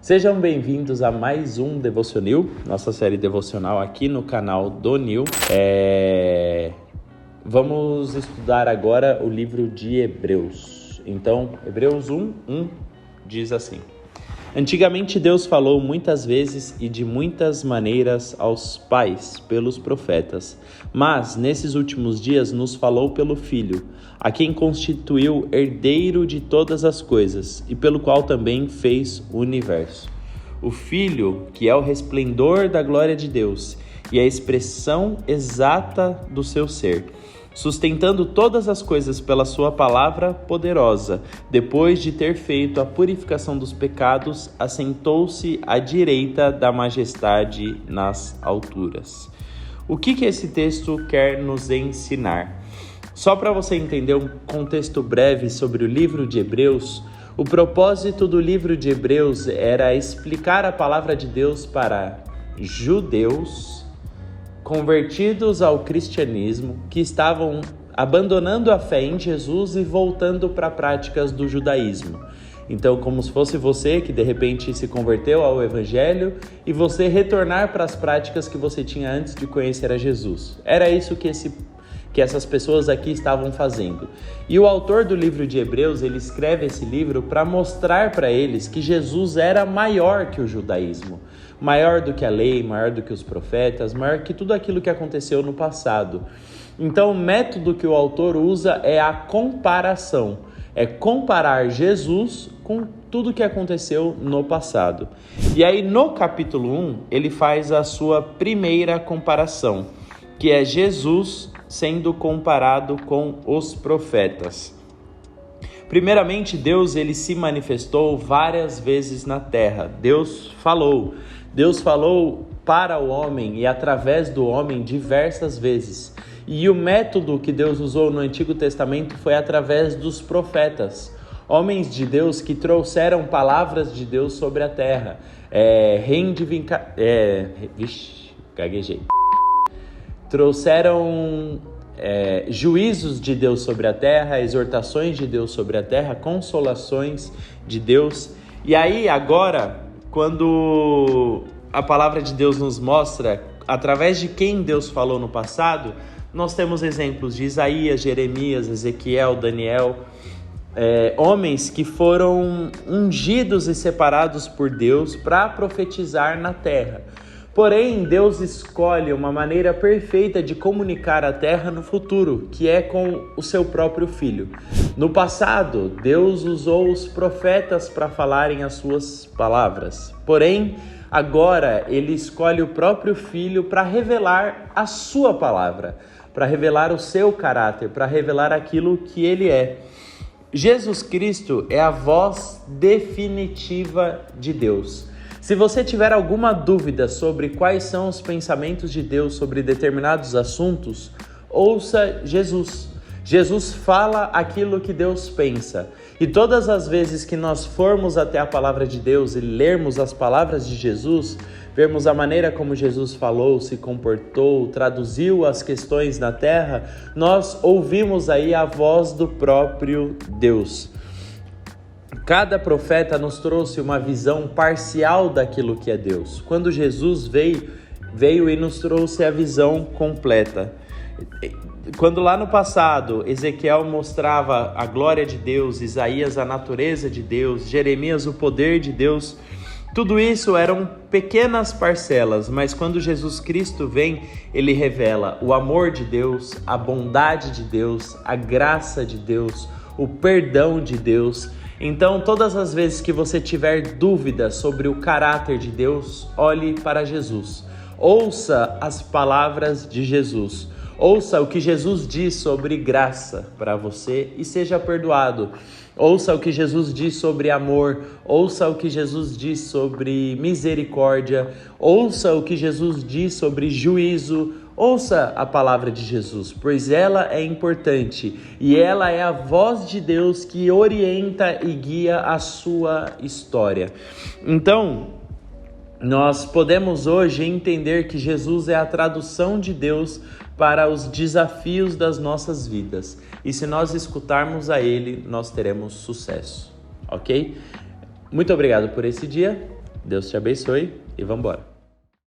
Sejam bem-vindos a mais um Devocionil, nossa série devocional aqui no canal do Nil. Vamos estudar agora o livro de Hebreus. Então, Hebreus 1 diz assim: Antigamente Deus falou muitas vezes e de muitas maneiras aos pais pelos profetas, mas nesses últimos dias nos falou pelo Filho, a quem constituiu herdeiro de todas as coisas e pelo qual também fez o universo. O Filho, que é o resplendor da glória de Deus e a expressão exata do seu ser, sustentando todas as coisas pela sua palavra poderosa, depois de ter feito a purificação dos pecados, assentou-se à direita da majestade nas alturas. O que esse texto quer nos ensinar? Só para você entender um contexto breve sobre o livro de Hebreus, o propósito do livro de Hebreus era explicar a palavra de Deus para judeus convertidos ao cristianismo, que estavam abandonando a fé em Jesus e voltando para práticas do judaísmo. Então, como se fosse você que de repente se converteu ao evangelho e você retornar para as práticas que você tinha antes de conhecer a Jesus. Era isso que essas pessoas aqui estavam fazendo. E o autor do livro de Hebreus, ele escreve esse livro para mostrar para eles que Jesus era maior que o judaísmo, maior do que a lei, maior do que os profetas, maior que tudo aquilo que aconteceu no passado. Então, o método que o autor usa é a comparação, é comparar Jesus com tudo que aconteceu no passado. E aí, no capítulo 1, ele faz a sua primeira comparação, que é Jesus sendo comparado com os profetas. Primeiramente, Deus ele se manifestou várias vezes na terra. Deus falou para o homem e através do homem diversas vezes. E o método que Deus usou no Antigo Testamento foi através dos profetas, homens de Deus que trouxeram palavras de Deus sobre a terra. Trouxeram juízos de Deus sobre a terra, exortações de Deus sobre a terra, consolações de Deus. E aí agora, quando a palavra de Deus nos mostra através de quem Deus falou no passado, nós temos exemplos de Isaías, Jeremias, Ezequiel, Daniel, homens que foram ungidos e separados por Deus para profetizar na terra. Porém, Deus escolhe uma maneira perfeita de comunicar a terra no futuro, que é com o seu próprio Filho. No passado, Deus usou os profetas para falarem as suas palavras. Porém, agora ele escolhe o próprio Filho para revelar a sua palavra, para revelar o seu caráter, para revelar aquilo que ele é. Jesus Cristo é a voz definitiva de Deus. Se você tiver alguma dúvida sobre quais são os pensamentos de Deus sobre determinados assuntos, ouça Jesus. Jesus fala aquilo que Deus pensa. E todas as vezes que nós formos até a palavra de Deus e lermos as palavras de Jesus, vermos a maneira como Jesus falou, se comportou, traduziu as questões na terra, nós ouvimos aí a voz do próprio Deus. Cada profeta nos trouxe uma visão parcial daquilo que é Deus. Quando Jesus veio e nos trouxe a visão completa. Quando lá no passado Ezequiel mostrava a glória de Deus, Isaías a natureza de Deus, Jeremias o poder de Deus, tudo isso eram pequenas parcelas, mas quando Jesus Cristo vem, ele revela o amor de Deus, a bondade de Deus, a graça de Deus, o perdão de Deus. Então, todas as vezes que você tiver dúvida sobre o caráter de Deus, olhe para Jesus. Ouça as palavras de Jesus. Ouça o que Jesus diz sobre graça para você e seja perdoado. Ouça o que Jesus diz sobre amor. Ouça o que Jesus diz sobre misericórdia. Ouça o que Jesus diz sobre juízo. Ouça a palavra de Jesus, pois ela é importante e ela é a voz de Deus que orienta e guia a sua história. Então, nós podemos hoje entender que Jesus é a tradução de Deus para os desafios das nossas vidas. E se nós escutarmos a Ele, nós teremos sucesso, ok? Muito obrigado por esse dia Deus te abençoe e vamos embora.